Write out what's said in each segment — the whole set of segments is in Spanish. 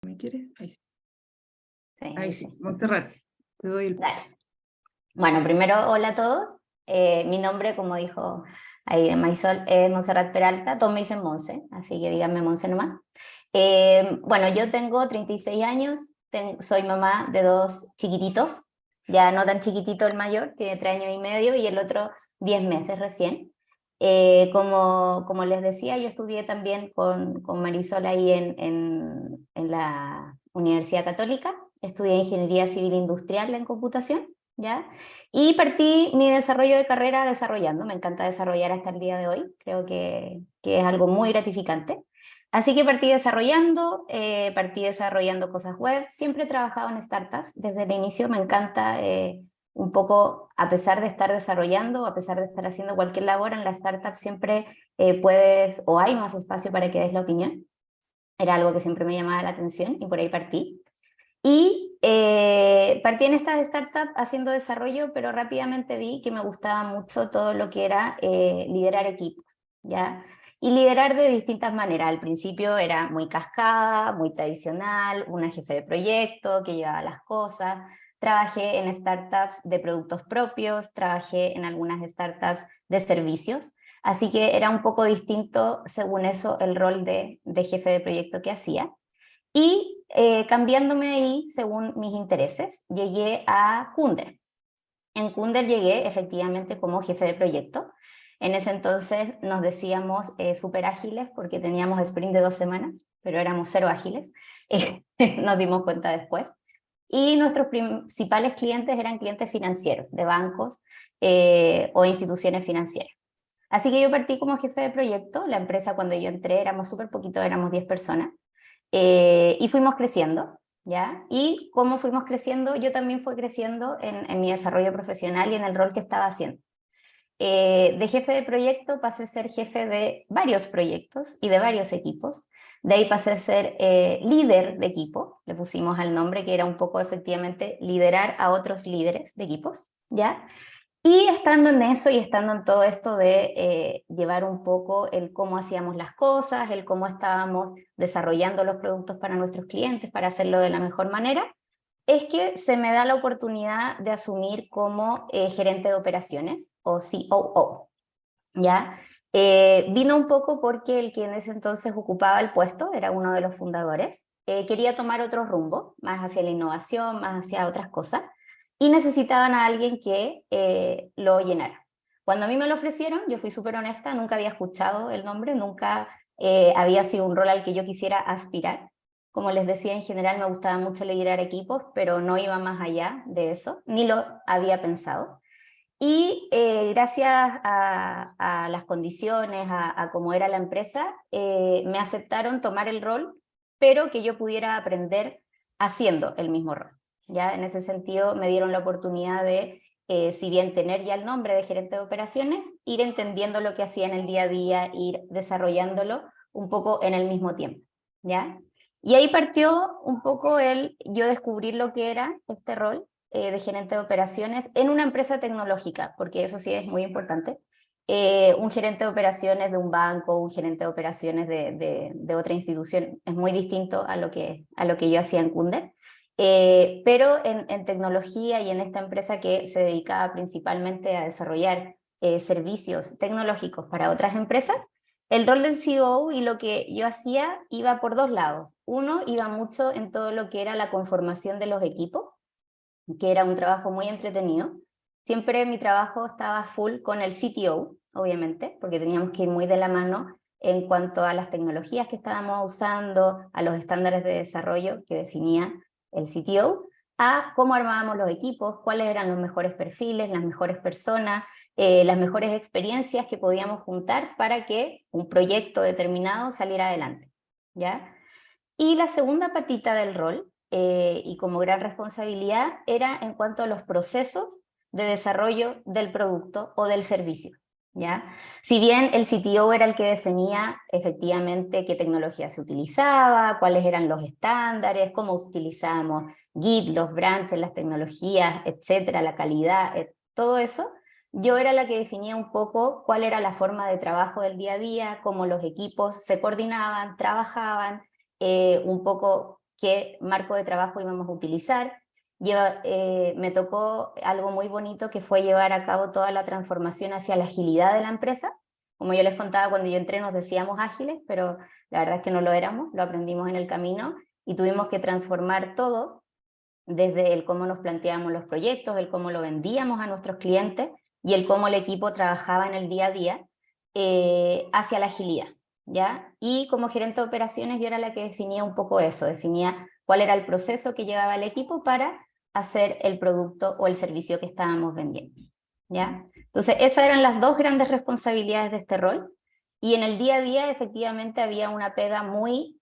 ¿Me quieres? Ahí sí. Sí, Ahí sí. Montserrat, te doy el paso. Dale. Bueno, primero, hola a todos. Mi nombre, como dijo ahí Marisol, es Montserrat Peralta. Todos me dicen Monse, así que díganme Monse nomás. Bueno, yo tengo 36 años, soy mamá de 2 chiquititos, ya no tan chiquitito el mayor, tiene 3 años y medio, y el otro 10 meses recién. Como les decía, yo estudié también con Marisol ahí en la Universidad Católica, estudié Ingeniería Civil Industrial en computación, ¿ya? Y partí mi desarrollo de carrera desarrollando, me encanta desarrollar hasta el día de hoy, creo que es algo muy gratificante. Así que partí desarrollando cosas web, siempre he trabajado en startups, desde el inicio me encanta un poco, a pesar de estar desarrollando, a pesar de estar haciendo cualquier labor en la startup, siempre puedes, o hay más espacio para que des la opinión. Era algo que siempre me llamaba la atención y por ahí partí. Y partí en esta startup haciendo desarrollo, pero rápidamente vi que me gustaba mucho todo lo que era liderar equipos, ¿ya? Y liderar de distintas maneras. Al principio era muy cascada, muy tradicional, una jefe de proyecto que llevaba las cosas. Trabajé en startups de productos propios, trabajé en algunas startups de servicios. Así que era un poco distinto, según eso, el rol de jefe de proyecto que hacía. Y cambiándome ahí según mis intereses, llegué a Kunder. En Kunder llegué efectivamente como jefe de proyecto. En ese entonces nos decíamos súper ágiles porque teníamos sprint de 2 semanas, pero éramos cero ágiles. Nos dimos cuenta después. Y nuestros principales clientes eran clientes financieros, de bancos o instituciones financieras. Así que yo partí como jefe de proyecto. La empresa cuando yo entré éramos súper poquito, éramos 10 personas. Y fuimos creciendo, ¿ya? Y como fuimos creciendo, yo también fui creciendo en mi desarrollo profesional y en el rol que estaba haciendo. De jefe de proyecto pasé a ser jefe de varios proyectos y de varios equipos. De ahí pasé a ser líder de equipo, le pusimos al nombre que era un poco efectivamente liderar a otros líderes de equipos, ¿ya? Y estando en eso y estando en todo esto de llevar un poco el cómo hacíamos las cosas, el cómo estábamos desarrollando los productos para nuestros clientes, para hacerlo de la mejor manera, es que se me da la oportunidad de asumir como gerente de operaciones o COO, ¿ya? Vino un poco porque el que en ese entonces ocupaba el puesto, era uno de los fundadores, quería tomar otro rumbo, más hacia la innovación, más hacia otras cosas, y necesitaban a alguien que lo llenara. Cuando a mí me lo ofrecieron, yo fui súper honesta, nunca había escuchado el nombre, nunca había sido un rol al que yo quisiera aspirar. Como les decía, en general me gustaba mucho liderar equipos, pero no iba más allá de eso, ni lo había pensado. Y gracias a las condiciones, a cómo era la empresa, me aceptaron tomar el rol, pero que yo pudiera aprender haciendo el mismo rol. ¿Ya? En ese sentido me dieron la oportunidad de, si bien tener ya el nombre de gerente de operaciones, ir entendiendo lo que hacía en el día a día, ir desarrollándolo un poco en el mismo tiempo. ¿Ya? Y ahí partió un poco yo descubrir lo que era este rol de gerente de operaciones en una empresa tecnológica, porque eso sí es muy importante. Un gerente de operaciones de un banco, un gerente de operaciones de otra institución es muy distinto a lo que yo hacía en Kunder. Pero en tecnología y en esta empresa que se dedicaba principalmente a desarrollar servicios tecnológicos para otras empresas, el rol del CEO y lo que yo hacía iba por 2 lados. Uno, iba mucho en todo lo que era la conformación de los equipos, que era un trabajo muy entretenido. Siempre mi trabajo estaba full con el CTO, obviamente, porque teníamos que ir muy de la mano en cuanto a las tecnologías que estábamos usando, a los estándares de desarrollo que definía el CTO, a cómo armábamos los equipos, cuáles eran los mejores perfiles, las mejores personas, las mejores experiencias que podíamos juntar para que un proyecto determinado saliera adelante, ¿ya? Y la segunda patita del rol, y como gran responsabilidad, era en cuanto a los procesos de desarrollo del producto o del servicio, ¿ya? Si bien el CTO era el que definía efectivamente qué tecnología se utilizaba, cuáles eran los estándares, cómo utilizábamos Git, los branches, las tecnologías, etcétera, la calidad, todo eso, yo era la que definía un poco cuál era la forma de trabajo del día a día, cómo los equipos se coordinaban, trabajaban, un poco qué marco de trabajo íbamos a utilizar. Me tocó algo muy bonito que fue llevar a cabo toda la transformación hacia la agilidad de la empresa. Como yo les contaba, cuando yo entré nos decíamos ágiles, pero la verdad es que no lo éramos, lo aprendimos en el camino y tuvimos que transformar todo, desde el cómo nos planteábamos los proyectos, el cómo lo vendíamos a nuestros clientes y el cómo el equipo trabajaba en el día a día hacia la agilidad, ¿ya? Y como gerente de operaciones yo era la que definía un poco eso, definía cuál era el proceso que llevaba el equipo para hacer el producto o el servicio que estábamos vendiendo, ¿ya? Entonces esas eran las dos grandes responsabilidades de este rol, y en el día a día efectivamente había una pega muy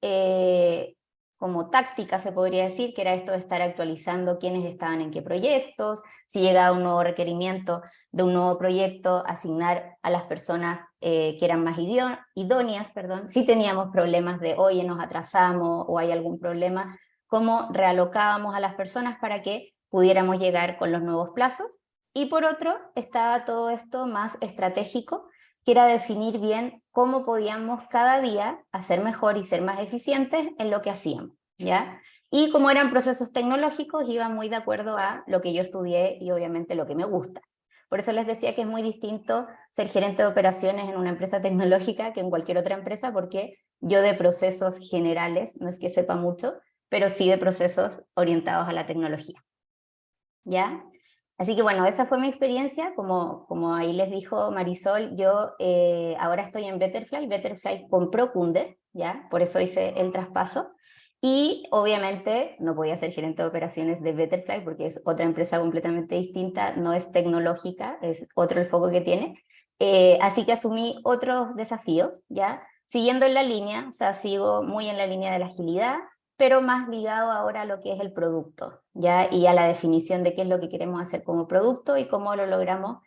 como táctica, se podría decir, que era esto de estar actualizando quiénes estaban en qué proyectos, si llegaba un nuevo requerimiento de un nuevo proyecto, asignar a las personas que eran más idóneas, perdón. Si teníamos problemas de, oye, nos atrasamos o hay algún problema, cómo realocábamos a las personas para que pudiéramos llegar con los nuevos plazos. Y por otro, estaba todo esto más estratégico, que era definir bien cómo podíamos cada día hacer mejor y ser más eficientes en lo que hacíamos, ¿ya? Y como eran procesos tecnológicos, iba muy de acuerdo a lo que yo estudié y obviamente lo que me gusta. Por eso les decía que es muy distinto ser gerente de operaciones en una empresa tecnológica que en cualquier otra empresa, porque yo de procesos generales, no es que sepa mucho, pero sí de procesos orientados a la tecnología, ¿ya? Así que bueno, esa fue mi experiencia, como ahí les dijo Marisol, yo ahora estoy en Betterfly. Betterfly compró Kunde, ¿ya? Por eso hice el traspaso, y obviamente no podía ser gerente de operaciones de Betterfly porque es otra empresa completamente distinta, no es tecnológica, es otro el foco que tiene, así que asumí otros desafíos, ¿ya? Siguiendo en la línea, o sea, sigo muy en la línea de la agilidad, pero más ligado ahora a lo que es el producto, ¿ya? Y a la definición de qué es lo que queremos hacer como producto y cómo lo logramos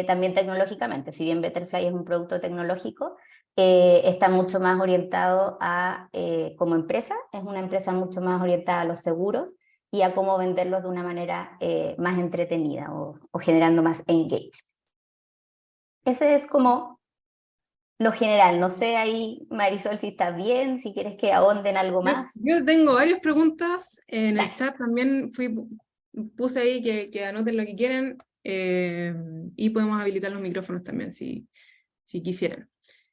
también tecnológicamente. Si bien Betterfly es un producto tecnológico, está mucho más orientado a, como empresa, es una empresa mucho más orientada a los seguros y a cómo venderlos de una manera más entretenida o generando más engagement. Ese es como lo general. No sé ahí, Marisol, si está bien, si quieres que ahonden algo más. Yo tengo varias preguntas en el Dale. chat también, puse ahí que anoten lo que quieren, y podemos habilitar los micrófonos también si quisieran.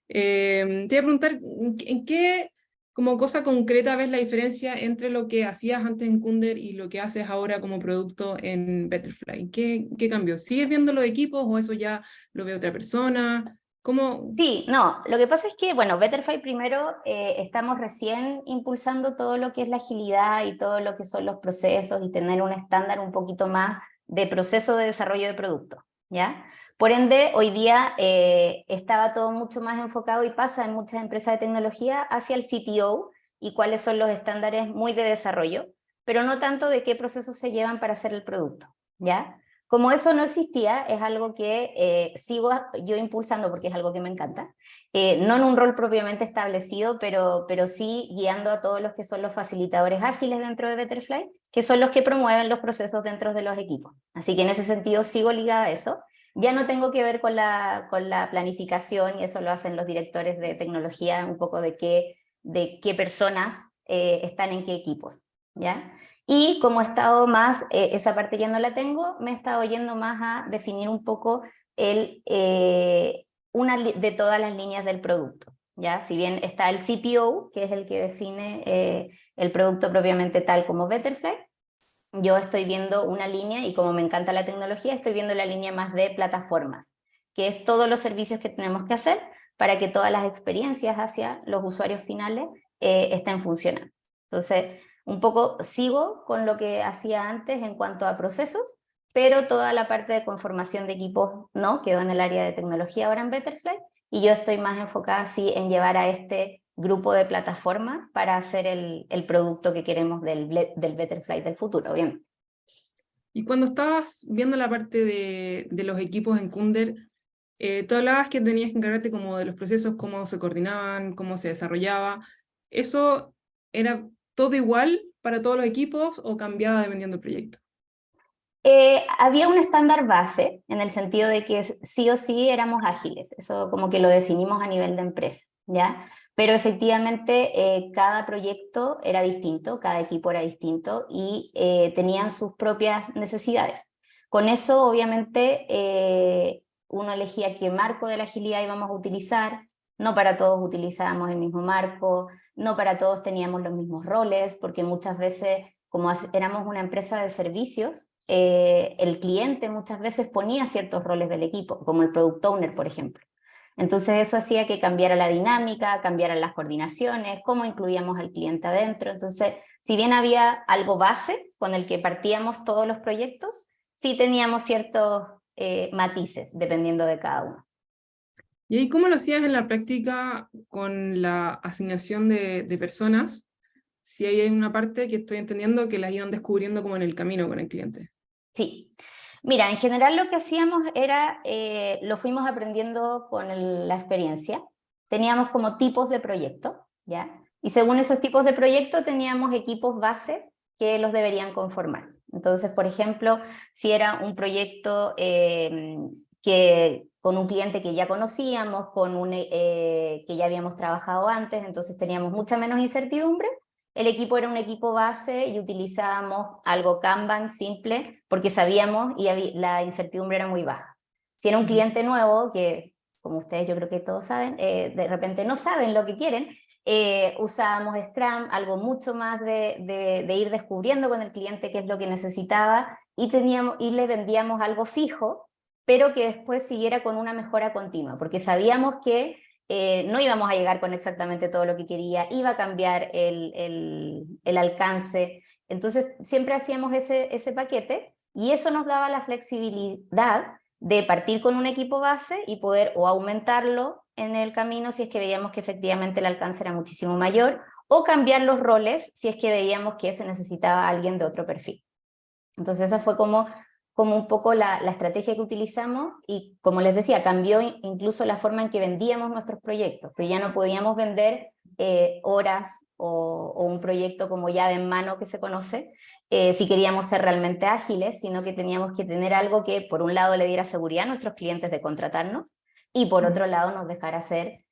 Te voy a preguntar, ¿en qué como cosa concreta ves la diferencia entre lo que hacías antes en Kunder y lo que haces ahora como producto en Betterfly? ¿Qué cambió? ¿Sigues viendo los equipos o eso ya lo ve otra persona? ¿Cómo? Sí, no, lo que pasa es que, bueno, Betterfly primero estamos recién impulsando todo lo que es la agilidad y todo lo que son los procesos y tener un estándar un poquito más de proceso de desarrollo de producto, ¿ya? Por ende, hoy día estaba todo mucho más enfocado, y pasa en muchas empresas de tecnología, hacia el CTO y cuáles son los estándares muy de desarrollo, pero no tanto de qué procesos se llevan para hacer el producto, ¿ya? Como eso no existía, es algo que sigo yo impulsando porque es algo que me encanta, no en un rol propiamente establecido, pero sí guiando a todos los que son los facilitadores ágiles dentro de Betterfly, que son los que promueven los procesos dentro de los equipos. Así que en ese sentido sigo ligada a eso. Ya no tengo que ver con la planificación, y eso lo hacen los directores de tecnología, un poco de qué personas están en qué equipos, ¿ya? Y como he estado más, esa parte ya no la tengo, me he estado yendo más a definir un poco una de todas las líneas del producto, ¿ya? Si bien está el CPO, que es el que define el producto propiamente tal como Betterfly, yo estoy viendo una línea, y como me encanta la tecnología, estoy viendo la línea más de plataformas, que es todos los servicios que tenemos que hacer para que todas las experiencias hacia los usuarios finales estén funcionando. Entonces, un poco sigo con lo que hacía antes en cuanto a procesos, pero toda la parte de conformación de equipos no, quedó en el área de tecnología ahora en Betterfly, y yo estoy más enfocada sí en llevar a este grupo de plataformas para hacer el producto que queremos del Betterfly del futuro, obviamente. Y cuando estabas viendo la parte de los equipos en Kunder, tú hablabas que tenías que encargarte como de los procesos, cómo se coordinaban, cómo se desarrollaba. ¿Eso era todo igual para todos los equipos o cambiaba dependiendo del proyecto? Había un estándar base en el sentido de que sí o sí éramos ágiles, eso como que lo definimos a nivel de empresa, ¿ya? Pero efectivamente cada proyecto era distinto, cada equipo era distinto y tenían sus propias necesidades. Con eso, obviamente, uno elegía qué marco de la agilidad íbamos a utilizar. No para todos utilizábamos el mismo marco, no para todos teníamos los mismos roles, porque muchas veces, como éramos una empresa de servicios, el cliente muchas veces ponía ciertos roles del equipo, como el product owner, por ejemplo. Entonces eso hacía que cambiara la dinámica, cambiaran las coordinaciones, cómo incluíamos al cliente adentro. Entonces, si bien había algo base con el que partíamos todos los proyectos, sí teníamos ciertos matices dependiendo de cada uno. ¿Y ahí cómo lo hacías en la práctica con la asignación de personas? Si hay una parte que estoy entendiendo que las iban descubriendo como en el camino con el cliente. Sí. Mira, en general lo que hacíamos era, lo fuimos aprendiendo con la experiencia. Teníamos como tipos de proyecto, ¿ya? Y según esos tipos de proyecto teníamos equipos base que los deberían conformar. Entonces, por ejemplo, si era un proyecto con un cliente que ya conocíamos, que ya habíamos trabajado antes, entonces teníamos mucha menos incertidumbre. El equipo era un equipo base y utilizábamos algo Kanban simple porque sabíamos y la incertidumbre era muy baja. Si era un cliente nuevo, que como ustedes yo creo que todos saben, de repente no saben lo que quieren, usábamos Scrum, algo mucho más de ir descubriendo con el cliente qué es lo que necesitaba y le vendíamos algo fijo, pero que después siguiera con una mejora continua, porque sabíamos que no íbamos a llegar con exactamente todo lo que quería, iba a cambiar el alcance. Entonces siempre hacíamos ese paquete y eso nos daba la flexibilidad de partir con un equipo base y poder o aumentarlo en el camino si es que veíamos que efectivamente el alcance era muchísimo mayor, o cambiar los roles si es que veíamos que se necesitaba alguien de otro perfil. Entonces esa fue como un poco la estrategia que utilizamos y como les decía, cambió incluso la forma en que vendíamos nuestros proyectos, pero ya no podíamos vender horas o un proyecto como llave en mano que se conoce, si queríamos ser realmente ágiles, sino que teníamos que tener algo que por un lado le diera seguridad a nuestros clientes de contratarnos y por otro lado nos dejara ser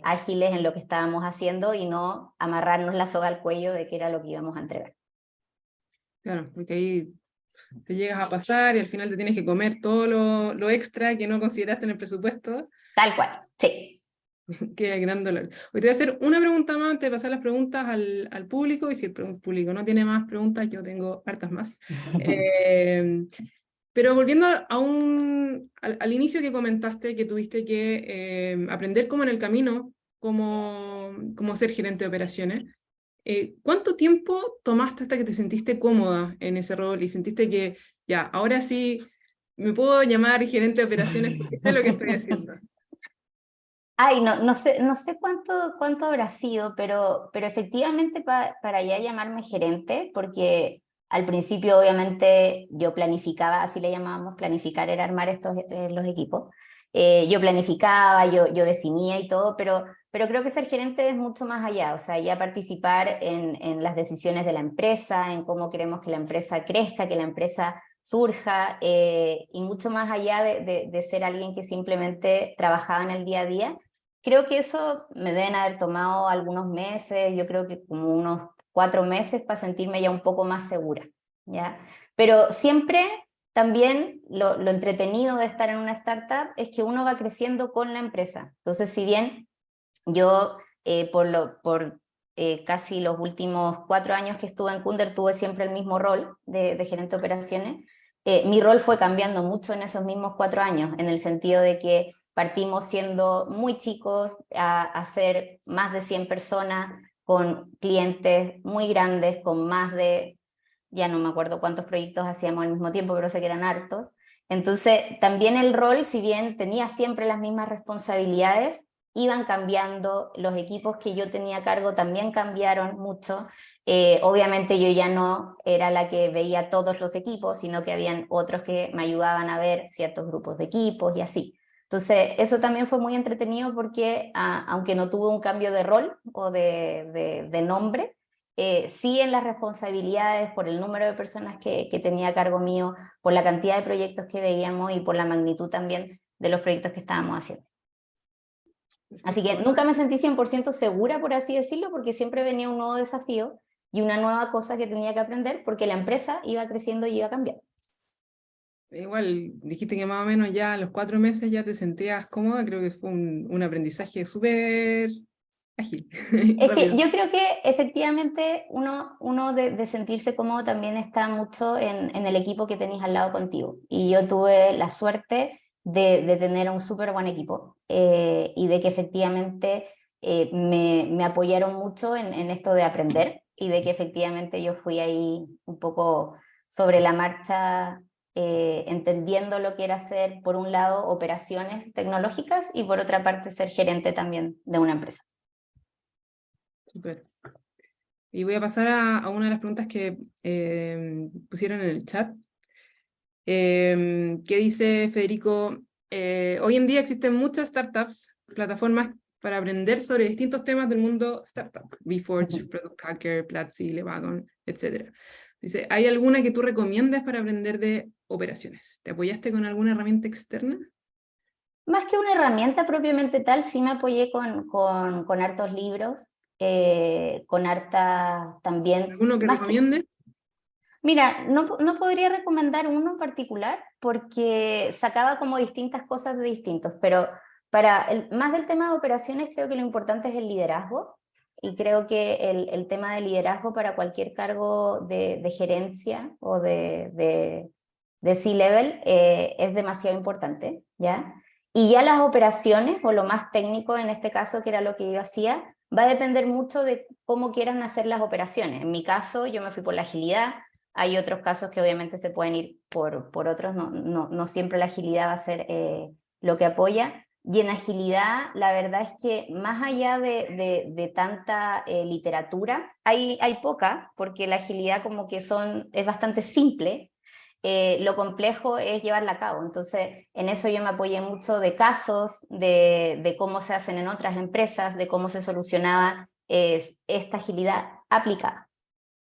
ágiles en lo que estábamos haciendo y no amarrarnos la soga al cuello de qué era lo que íbamos a entregar. Claro, porque ahí te llegas a pasar y al final te tienes que comer todo lo extra que no consideraste en el presupuesto. Tal cual, sí. Qué gran dolor. Hoy te voy a hacer una pregunta más antes de pasar las preguntas al público, y si el público no tiene más preguntas, yo tengo hartas más. Pero volviendo al inicio que comentaste, que tuviste que aprender como en el camino, como ser gerente de operaciones, ¿cuánto tiempo tomaste hasta que te sentiste cómoda en ese rol y sentiste que ya, ahora sí me puedo llamar gerente de operaciones porque sé lo que estoy haciendo? Ay, no sé cuánto habrá sido, pero efectivamente para ya llamarme gerente, porque al principio obviamente yo planificaba, así le llamábamos, planificar era armar los equipos. Yo planificaba, yo definía y todo, pero creo que ser gerente es mucho más allá, o sea, ya participar en las decisiones de la empresa, en cómo queremos que la empresa crezca, que la empresa surja, y mucho más allá de ser alguien que simplemente trabajaba en el día a día. Creo que eso me deben haber tomado algunos meses, yo creo que como unos 4 meses para sentirme ya un poco más segura, ¿ya? Pero siempre también lo entretenido de estar en una startup es que uno va creciendo con la empresa. Entonces, si bien yo por casi los últimos 4 años que estuve en Kunder tuve siempre el mismo rol de gerente de operaciones, mi rol fue cambiando mucho en esos mismos 4 años, en el sentido de que partimos siendo muy chicos a ser más de 100 personas, con clientes muy grandes, con más de, ya no me acuerdo cuántos proyectos hacíamos al mismo tiempo, pero sé que eran hartos. Entonces, también el rol, si bien tenía siempre las mismas responsabilidades, iban cambiando, los equipos que yo tenía a cargo también cambiaron mucho. Obviamente yo ya no era la que veía todos los equipos, sino que habían otros que me ayudaban a ver ciertos grupos de equipos y así. Entonces eso también fue muy entretenido porque aunque no tuve un cambio de rol o de nombre, sí en las responsabilidades, por el número de personas que tenía a cargo mío, por la cantidad de proyectos que veíamos y por la magnitud también de los proyectos que estábamos haciendo. Así que nunca me sentí 100% segura, por así decirlo, porque siempre venía un nuevo desafío y una nueva cosa que tenía que aprender, porque la empresa iba creciendo y iba a cambiar. Igual dijiste que más o menos ya a los 4 meses ya te sentías cómoda, creo que fue un aprendizaje súper ágil, Es que rápido. yo creo que efectivamente uno de sentirse cómodo también está mucho en el equipo que tenéis al lado contigo. Y yo tuve la suerte de tener un súper buen equipo y de que efectivamente me apoyaron mucho en esto de aprender y de que efectivamente yo fui ahí un poco sobre la marcha entendiendo lo que era hacer, por un lado, operaciones tecnológicas y por otra parte, ser gerente también de una empresa. Súper. Y voy a pasar a una de las preguntas que pusieron en el chat. ¿Qué dice Federico? Hoy en día existen muchas startups, plataformas para aprender sobre distintos temas del mundo startup. VForge, Product Hacker, Platzi, Levagon, etc. Dice, ¿hay alguna que tú recomiendes para aprender de operaciones? ¿Te apoyaste con alguna herramienta externa? Más que una herramienta propiamente tal, sí me apoyé con hartos libros, con harta también, ¿Alguno que más que, recomiendes? mira, no podría recomendar uno en particular porque sacaba como distintas cosas de distintos, pero más del tema de operaciones creo que lo importante es el liderazgo y creo que el tema de liderazgo para cualquier cargo de gerencia o de C-level es demasiado importante, ¿ya? Y ya las operaciones, o lo más técnico en este caso, que era lo que yo hacía, va a depender mucho de cómo quieran hacer las operaciones. En mi caso, yo me fui por la agilidad, hay otros casos que obviamente se pueden ir por otros, no siempre la agilidad va a ser lo que apoya. Y en agilidad, la verdad es que más allá de tanta literatura, hay poca, porque la agilidad como que es bastante simple, lo complejo es llevarla a cabo. Entonces, en eso yo me apoyé mucho de casos, de cómo se hacen en otras empresas, de cómo se solucionaba esta agilidad aplicada.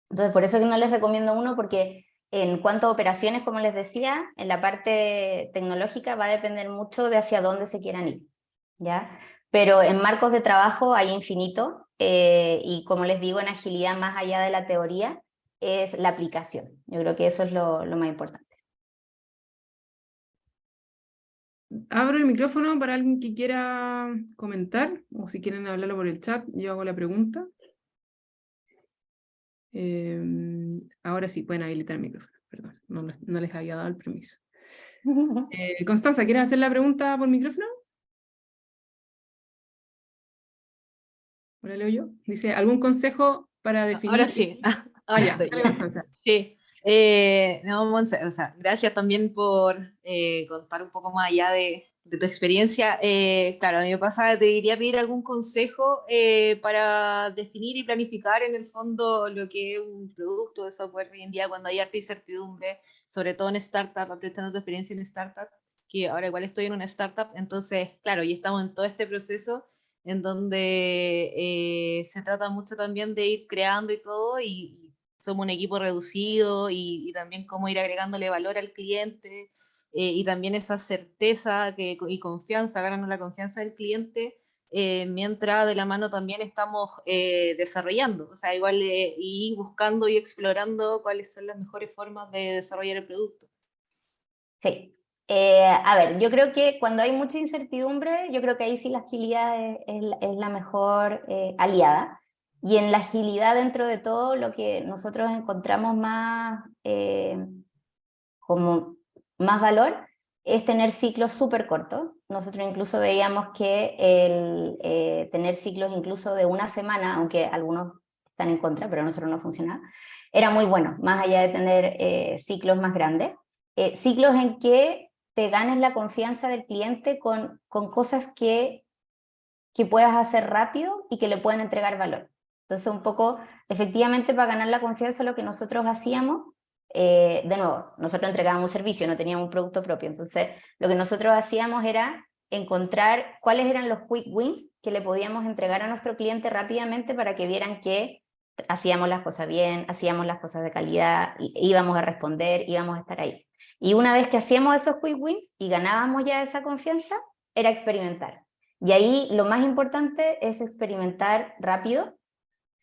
Entonces, por eso que no les recomiendo uno, porque en cuanto a operaciones, como les decía, en la parte tecnológica va a depender mucho de hacia dónde se quieran ir, ¿ya? Pero en marcos de trabajo hay infinito, y como les digo, en agilidad, más allá de la teoría, es la aplicación. Yo creo que eso es lo más importante. Abro el micrófono para alguien que quiera comentar, o si quieren hablarlo por el chat, yo hago la pregunta. Ahora sí, pueden habilitar el micrófono, perdón, no les había dado el permiso. Constanza, ¿quieres hacer la pregunta por micrófono? Ahora leo yo. Dice, ¿algún consejo para Ahora definir? sí, Ah, ahora ya, estoy dale, ya. Constanza. Sí, no, Monse, o sea, gracias también por contar un poco más allá de tu experiencia. Claro, a mí me pasa, te diría pedir algún consejo para definir y planificar en el fondo lo que es un producto de software hoy en día cuando hay harta incertidumbre, sobre todo en startup, aprovechando tu experiencia en startup, que ahora igual estoy en una startup, entonces, claro, y estamos en todo este proceso en donde se trata mucho también de ir creando y todo, y somos un equipo reducido, y también cómo ir agregándole valor al cliente, y también esa certeza y confianza, ganarnos la confianza del cliente, mientras de la mano también estamos desarrollando, o sea, igual y buscando y explorando cuáles son las mejores formas de desarrollar el producto. Sí. A ver, yo creo que cuando hay mucha incertidumbre, yo creo que ahí sí la agilidad es la mejor aliada. Y en la agilidad, dentro de todo, lo que nosotros encontramos como más valor es tener ciclos súper cortos. Nosotros incluso veíamos que tener ciclos incluso de una semana, aunque algunos están en contra, pero a nosotros no funcionaba, era muy bueno, más allá de tener ciclos más grandes. Ciclos en que te ganes la confianza del cliente con cosas que puedas hacer rápido y que le puedan entregar valor. Entonces, un poco, efectivamente, para ganar la confianza, lo que nosotros hacíamos, de nuevo, nosotros entregábamos un servicio, no teníamos un producto propio, entonces lo que nosotros hacíamos era encontrar cuáles eran los quick wins que le podíamos entregar a nuestro cliente rápidamente para que vieran que hacíamos las cosas bien, hacíamos las cosas de calidad, íbamos a responder, íbamos a estar ahí. Y una vez que hacíamos esos quick wins y ganábamos ya esa confianza, era experimentar. Y ahí lo más importante es experimentar rápido,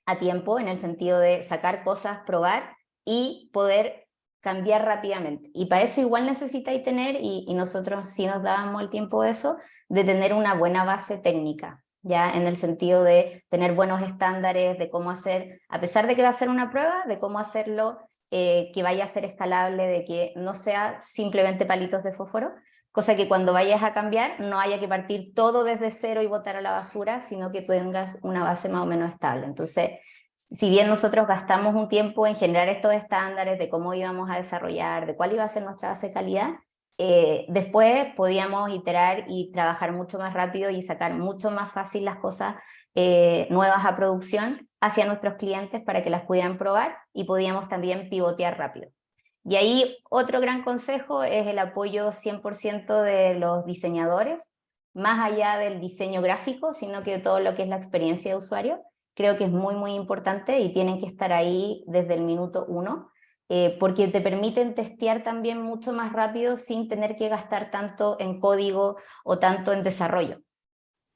a tiempo, en el sentido de sacar cosas, probar y poder cambiar rápidamente. Y para eso igual necesitáis tener, y nosotros sí nos dábamos el tiempo de eso, de tener una buena base técnica, ya en el sentido de tener buenos estándares de cómo hacer, a pesar de que va a ser una prueba, de cómo hacerlo, que vaya a ser escalable, de que no sea simplemente palitos de fósforo, cosa que cuando vayas a cambiar no haya que partir todo desde cero y botar a la basura, sino que tengas una base más o menos estable. Entonces, si bien nosotros gastamos un tiempo en generar estos estándares de cómo íbamos a desarrollar, de cuál iba a ser nuestra base de calidad, después podíamos iterar y trabajar mucho más rápido y sacar mucho más fácil las cosas nuevas a producción hacia nuestros clientes para que las pudieran probar, y podíamos también pivotear rápido. Y ahí otro gran consejo es el apoyo 100% de los diseñadores, más allá del diseño gráfico, sino que todo lo que es la experiencia de usuario. Creo que es muy, muy importante y tienen que estar ahí desde el minuto 1, porque te permiten testear también mucho más rápido sin tener que gastar tanto en código o tanto en desarrollo.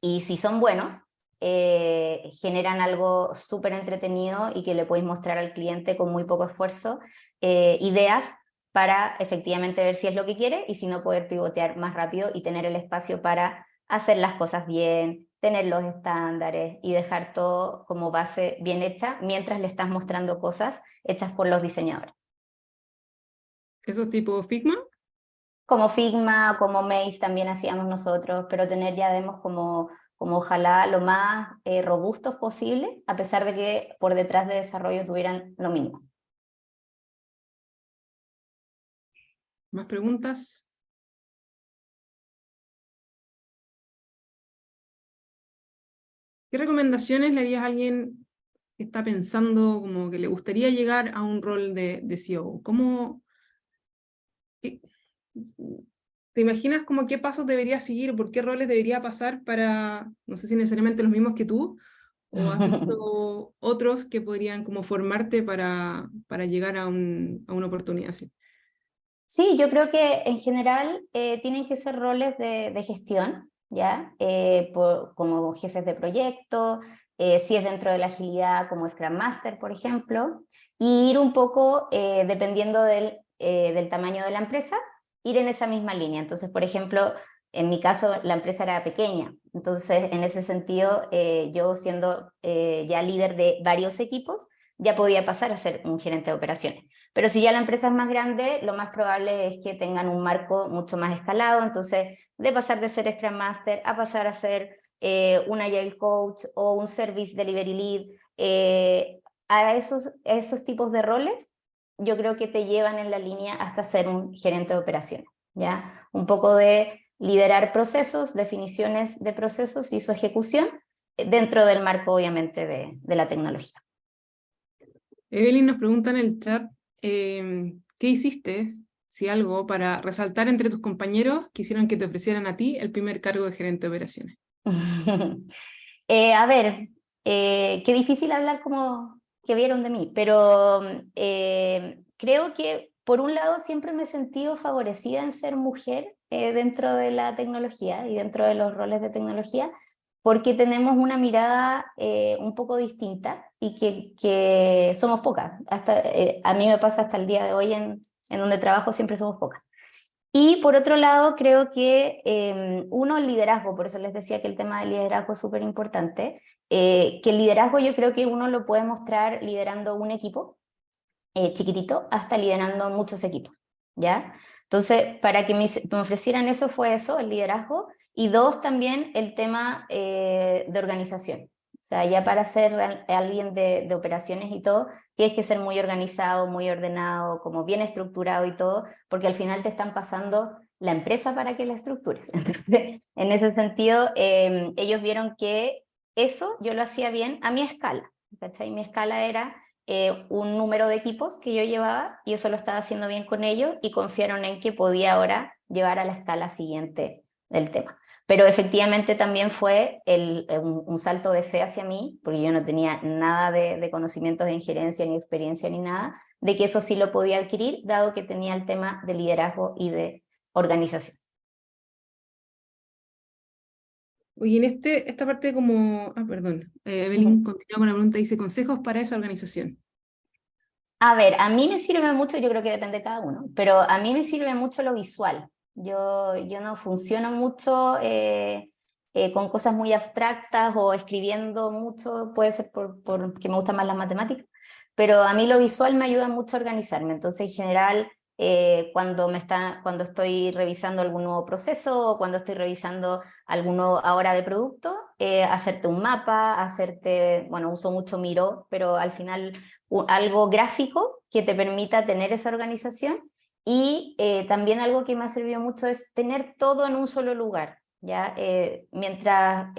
Y si son buenos, generan algo súper entretenido y que le podéis mostrar al cliente con muy poco esfuerzo, ideas para efectivamente ver si es lo que quiere, y si no, poder pivotear más rápido y tener el espacio para hacer las cosas bien, tener los estándares y dejar todo como base bien hecha mientras le estás mostrando cosas hechas por los diseñadores. ¿Eso es tipo Figma? Como Figma, como Maze también hacíamos nosotros, pero tener ya demos como ojalá lo más robustos posible, a pesar de que por detrás de desarrollo tuvieran lo mismo. ¿Más preguntas? ¿Qué recomendaciones le harías a alguien que está pensando como que le gustaría llegar a un rol de CEO? ¿Te imaginas como qué pasos debería seguir, por qué roles debería pasar para, no sé si necesariamente los mismos que tú, o has visto otros que podrían como formarte para llegar a una oportunidad así? Sí, yo creo que en general tienen que ser roles de gestión, ¿ya? Como jefes de proyecto, si es dentro de la agilidad como Scrum Master, por ejemplo, y ir un poco, dependiendo del tamaño de la empresa, ir en esa misma línea. Entonces, por ejemplo, en mi caso la empresa era pequeña, entonces en ese sentido yo siendo ya líder de varios equipos, ya podía pasar a ser un gerente de operaciones. Pero si ya la empresa es más grande, lo más probable es que tengan un marco mucho más escalado, entonces de pasar de ser Scrum Master a pasar a ser un Agile Coach o un Service Delivery Lead, a esos tipos de roles, yo creo que te llevan en la línea hasta ser un gerente de operaciones, ¿ya? Un poco de liderar procesos, definiciones de procesos y su ejecución dentro del marco, obviamente, de la tecnología. Evelyn nos pregunta en el chat, ¿qué hiciste, si algo, para resaltar entre tus compañeros que hicieron que te ofrecieran a ti el primer cargo de gerente de operaciones? A ver, qué difícil hablar como que vieron de mí, pero creo que por un lado siempre me he sentido favorecida en ser mujer dentro de la tecnología y dentro de los roles de tecnología, porque tenemos una mirada un poco distinta y que somos pocas. Hasta, a mí me pasa hasta el día de hoy en donde trabajo, siempre somos pocas. Y por otro lado, creo que uno, el liderazgo, por eso les decía que el tema del liderazgo es súper importante, que el liderazgo yo creo que uno lo puede mostrar liderando un equipo chiquitito hasta liderando muchos equipos, ¿ya? Entonces, para que me ofrecieran eso fue eso, el liderazgo, y dos, también el tema de organización. O sea, ya para ser alguien de operaciones y todo, tienes que ser muy organizado, muy ordenado, como bien estructurado y todo, porque al final te están pasando la empresa para que la estructures. Entonces, en ese sentido, ellos vieron que eso yo lo hacía bien a mi escala, ¿cachai? Mi escala era un número de equipos que yo llevaba y eso lo estaba haciendo bien con ellos, y confiaron en que podía ahora llevar a la escala siguiente del tema. Pero efectivamente también fue un salto de fe hacia mí, porque yo no tenía nada de conocimientos en gerencia, ni experiencia, ni nada, de que eso sí lo podía adquirir, dado que tenía el tema de liderazgo y de organización. Oye, en esta parte como... Ah, perdón. Evelyn continúa con la pregunta, dice, consejos para esa organización. A ver, a mí me sirve mucho, yo creo que depende de cada uno, pero a mí me sirve mucho lo visual. Yo no funciono mucho con cosas muy abstractas o escribiendo mucho, puede ser porque me gustan más las matemáticas, pero a mí lo visual me ayuda mucho a organizarme. Entonces, en general, cuando estoy revisando algún nuevo proceso o cuando estoy revisando alguno ahora de producto, hacerte un mapa, bueno, uso mucho Miro, pero al final algo gráfico que te permita tener esa organización y también algo que me ha servido mucho es tener todo en un solo lugar, ¿ya? Mientras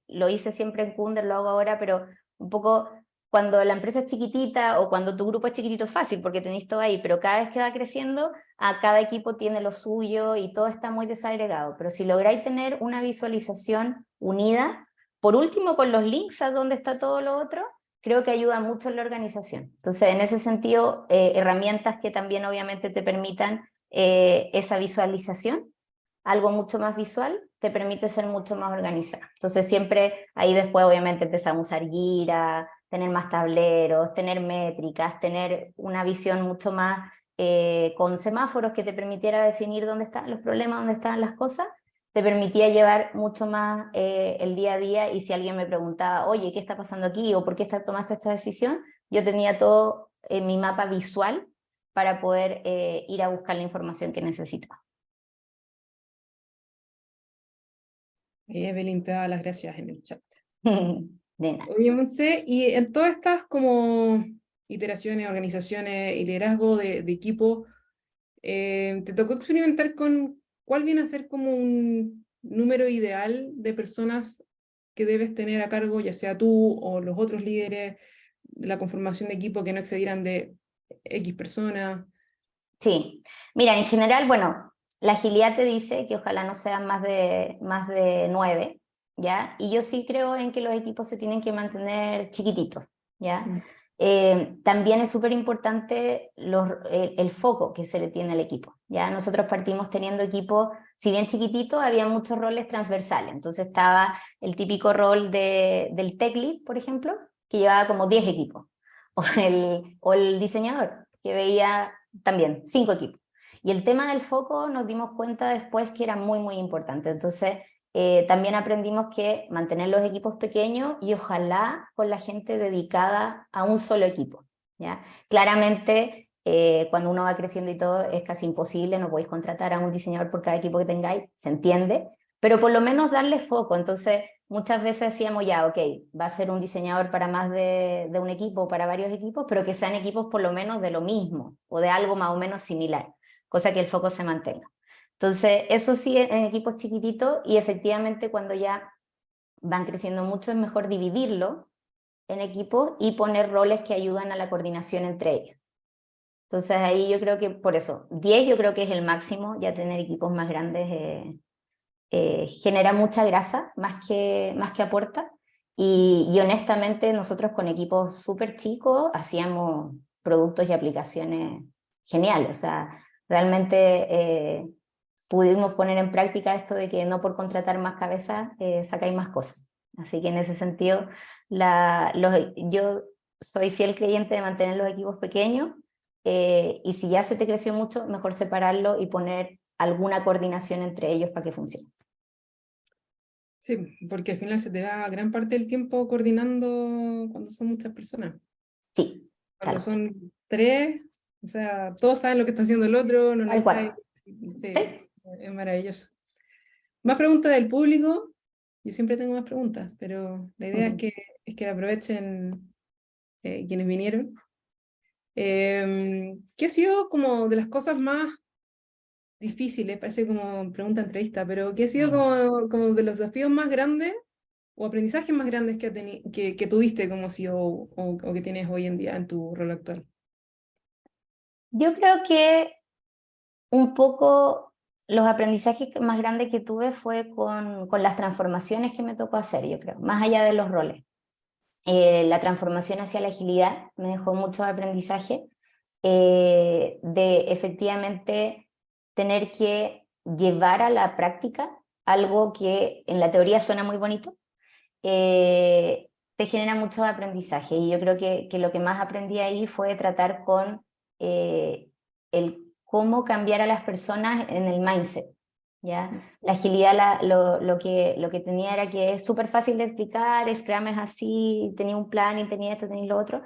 lo hice siempre en Kunder, lo hago ahora, pero un poco cuando la empresa es chiquitita o cuando tu grupo es chiquitito es fácil porque tenéis todo ahí, pero cada vez que va creciendo, a cada equipo tiene lo suyo y todo está muy desagregado, pero si lográis tener una visualización unida, por último con los links a dónde está todo lo otro, creo que ayuda mucho en la organización. Entonces, en ese sentido, herramientas que también obviamente te permitan esa visualización, algo mucho más visual, te permite ser mucho más organizada. Entonces, siempre ahí después obviamente empezamos a usar Gira, tener más tableros, tener métricas, tener una visión mucho más con semáforos que te permitiera definir dónde están los problemas, dónde están las cosas, te permitía llevar mucho más el día a día y si alguien me preguntaba, oye, ¿qué está pasando aquí? ¿O por qué tomaste esta decisión? Yo tenía todo en mi mapa visual para poder ir a buscar la información que necesitaba. Evelyn te da las gracias en el chat. De nada. Oye, Monse, y en todas estas como iteraciones, organizaciones y liderazgo de equipo, ¿te tocó experimentar con cuál viene a ser como un número ideal de personas que debes tener a cargo, ya sea tú o los otros líderes de la conformación de equipo que no excedieran de X personas? Sí, mira, en general, bueno, la agilidad te dice que ojalá no sean más de 9, ¿ya? Y yo sí creo en que los equipos se tienen que mantener chiquititos, ¿ya? Mm. También es súper importante el foco que se le tiene al equipo, ¿ya? Nosotros partimos teniendo equipos, si bien chiquititos, había muchos roles transversales, entonces estaba el típico rol del tech lead, por ejemplo, que llevaba como 10 equipos, o el diseñador, que veía también 5 equipos. Y el tema del foco nos dimos cuenta después que era muy, muy importante. Entonces, también aprendimos que mantener los equipos pequeños y ojalá con la gente dedicada a un solo equipo, ¿ya? Claramente, cuando uno va creciendo y todo, es casi imposible, no podéis contratar a un diseñador por cada equipo que tengáis, se entiende, pero por lo menos darle foco. Entonces, muchas veces decíamos ya, ok, va a ser un diseñador para más de un equipo, para varios equipos, pero que sean equipos por lo menos de lo mismo o de algo más o menos similar, cosa que el foco se mantenga. Entonces, eso sí en equipos chiquititos y efectivamente cuando ya van creciendo mucho es mejor dividirlo en equipos y poner roles que ayudan a la coordinación entre ellos. Entonces ahí yo creo que por eso, 10 yo creo que es el máximo, ya tener equipos más grandes genera mucha grasa más que aporta. Y honestamente nosotros con equipos súper chicos hacíamos productos y aplicaciones geniales. O sea, realmente pudimos poner en práctica esto de que no por contratar más cabezas sacáis más cosas. Así que en ese sentido, yo soy fiel creyente de mantener los equipos pequeños y si ya se te creció mucho, mejor separarlo y poner alguna coordinación entre ellos para que funcione. Sí, porque al final se te va gran parte del tiempo coordinando cuando son muchas personas. Sí, Cuando claro, son 3, o sea, todos saben lo que está haciendo el otro, no tal necesitáis... cual. Sí, Sí. es maravilloso. Más preguntas del público. Yo siempre tengo más preguntas, pero la idea es que la aprovechen quienes vinieron. ¿Qué ha sido como de las cosas más difíciles? Parece como pregunta entrevista, pero ¿qué ha sido como de los desafíos más grandes o aprendizajes más grandes que tuviste como CEO o que tienes hoy en día en tu rol actual? Yo creo que un poco los aprendizajes más grandes que tuve fue con las transformaciones que me tocó hacer, yo creo, más allá de los roles. La transformación hacia la agilidad me dejó mucho aprendizaje de efectivamente tener que llevar a la práctica algo que en la teoría suena muy bonito, te genera mucho aprendizaje. Y yo creo que lo que más aprendí ahí fue tratar con el cómo cambiar a las personas en el mindset. ¿Ya? La agilidad lo que tenía era que es súper fácil de explicar, Scrum es así, tenía un plan y tenía esto, tenía lo otro,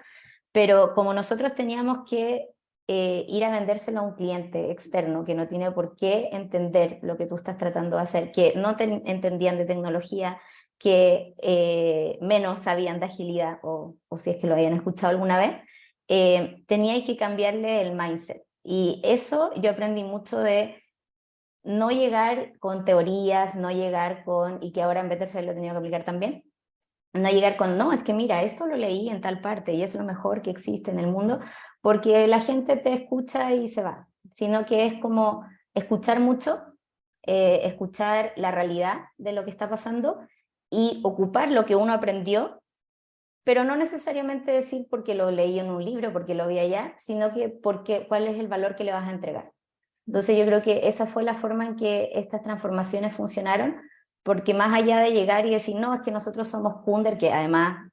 pero como nosotros teníamos que ir a vendérselo a un cliente externo que no tiene por qué entender lo que tú estás tratando de hacer, que no entendían de tecnología, que menos sabían de agilidad, o si es que lo habían escuchado alguna vez, tenía que cambiarle el mindset. Y eso yo aprendí mucho de no llegar con teorías, no llegar con, y que ahora en Betterfly lo he tenido que aplicar también, no llegar con, no, es que mira, esto lo leí en tal parte y es lo mejor que existe en el mundo, porque la gente te escucha y se va, sino que es como escuchar mucho, escuchar la realidad de lo que está pasando y ocupar lo que uno aprendió, pero no necesariamente decir porque lo leí en un libro, porque lo vi allá, sino que porque, cuál es el valor que le vas a entregar. Entonces yo creo que esa fue la forma en que estas transformaciones funcionaron, porque más allá de llegar y decir, no, es que nosotros somos Kunder, que además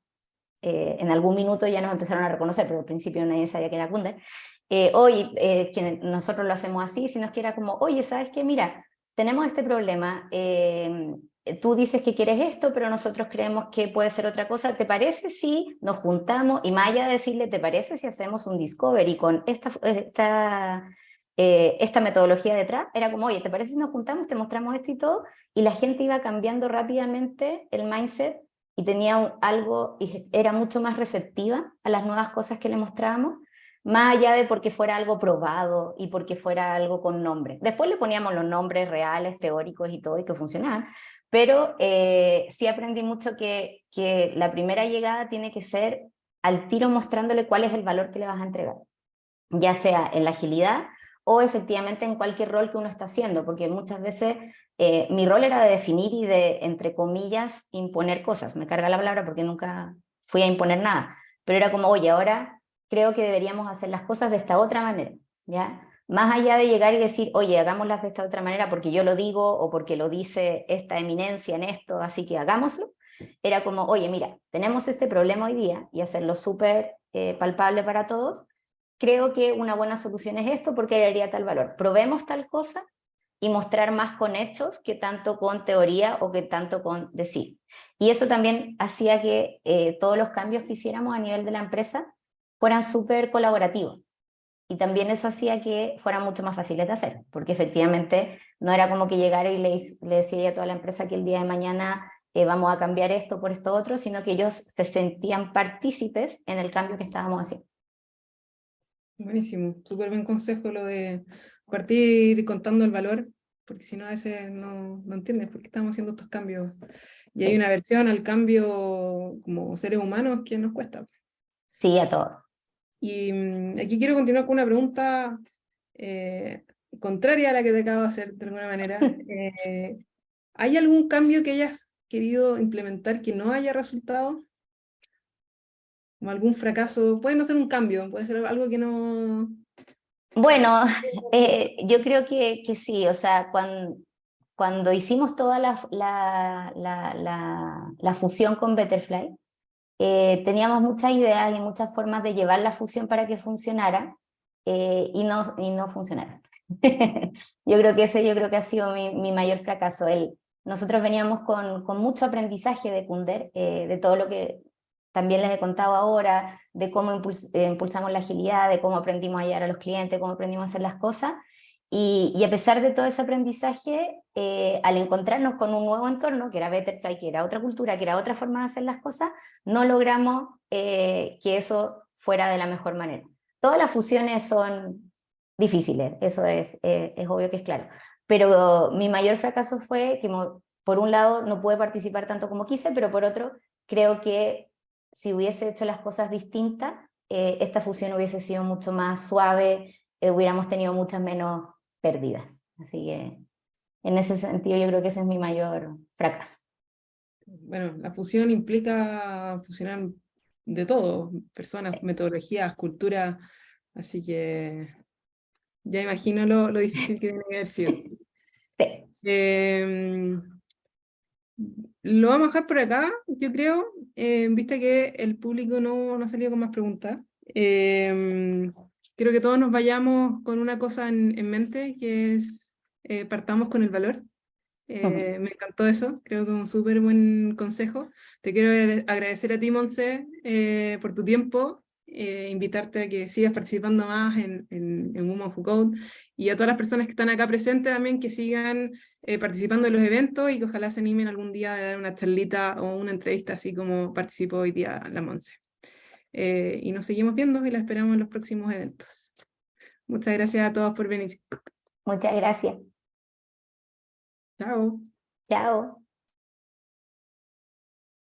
en algún minuto ya nos empezaron a reconocer, pero al principio nadie sabía que era Kunder, hoy que nosotros lo hacemos así, sino que era como, oye, ¿sabes qué? Mira, tenemos este problema, tú dices que quieres esto, pero nosotros creemos que puede ser otra cosa, ¿te parece si nos juntamos? Y más allá de decirle, ¿te parece si hacemos un discovery con esta metodología detrás? Era como, oye, ¿te parece si nos juntamos, te mostramos esto y todo? Y la gente iba cambiando rápidamente el mindset y tenía algo, y era mucho más receptiva a las nuevas cosas que le mostrábamos, más allá de porque fuera algo probado y porque fuera algo con nombre. Después le poníamos los nombres reales, teóricos y todo, y que funcionaban, pero sí aprendí mucho que la primera llegada tiene que ser al tiro mostrándole cuál es el valor que le vas a entregar, ya sea en la agilidad o efectivamente en cualquier rol que uno está haciendo, porque muchas veces mi rol era de definir y de, entre comillas, imponer cosas. Me carga la palabra porque nunca fui a imponer nada, pero era como, oye, ahora creo que deberíamos hacer las cosas de esta otra manera, ¿ya? Más allá de llegar y decir, oye, hagámoslas de esta otra manera porque yo lo digo o porque lo dice esta eminencia en esto, así que hagámoslo. Era como, oye, mira, tenemos este problema hoy día y hacerlo súper palpable para todos. Creo que una buena solución es esto porque daría tal valor. Probemos tal cosa y mostrar más con hechos que tanto con teoría o que tanto con decir. Y eso también hacía que todos los cambios que hiciéramos a nivel de la empresa fueran súper colaborativos. Y también eso hacía que fueran mucho más fáciles de hacer, porque efectivamente no era como que llegara y le decía a toda la empresa que el día de mañana vamos a cambiar esto por esto otro, sino que ellos se sentían partícipes en el cambio que estábamos haciendo. Buenísimo, súper buen consejo lo de partir contando el valor, porque si no a veces no entiendes por qué estamos haciendo estos cambios. Y hay Sí, una versión al cambio como seres humanos que nos cuesta. sí, a todos. Y aquí quiero continuar con una pregunta contraria a la que te acabo de hacer de alguna manera. ¿Hay algún cambio que hayas querido implementar que no haya resultado? Como algún fracaso, puede no ser un cambio, puede ser algo que no... Bueno, yo creo que sí, o sea, cuando hicimos toda la fusión con Betterfly, teníamos muchas ideas y muchas formas de llevar la fusión para que funcionara y no funcionara. Yo creo que ha sido mi mayor fracaso. Nosotros veníamos con mucho aprendizaje de Kunder, de todo lo que también les he contado ahora, de cómo impulsamos la agilidad, de cómo aprendimos a llegar a los clientes, cómo aprendimos a hacer las cosas. Y a pesar de todo ese aprendizaje, al encontrarnos con un nuevo entorno, que era Betterfly, que era otra cultura, que era otra forma de hacer las cosas, no logramos que eso fuera de la mejor manera. Todas las fusiones son difíciles, eso es obvio que es claro. Pero mi mayor fracaso fue que, por un lado, no pude participar tanto como quise, pero por otro, creo que si hubiese hecho las cosas distintas, esta fusión hubiese sido mucho más suave, hubiéramos tenido muchas menos pérdidas. Así que en ese sentido yo creo que ese es mi mayor fracaso. Bueno, la fusión implica fusionar de todo, personas, metodologías, cultura, así que ya imagino lo difícil que tiene que haber sido. Sí. Lo vamos a dejar por acá, yo creo, vista que el público no ha salido con más preguntas. Creo que todos nos vayamos con una cosa en mente, que es partamos con el valor. Me encantó eso, creo que es un súper buen consejo. Te quiero agradecer a ti, Monse, por tu tiempo, invitarte a que sigas participando más en Women Who Code, y a todas las personas que están acá presentes también que sigan participando en los eventos y que ojalá se animen algún día a dar una charlita o una entrevista así como participó hoy día la Monse. Y nos seguimos viendo y la esperamos en los próximos eventos. Muchas gracias a todos por venir. Muchas gracias. Chao. Chao.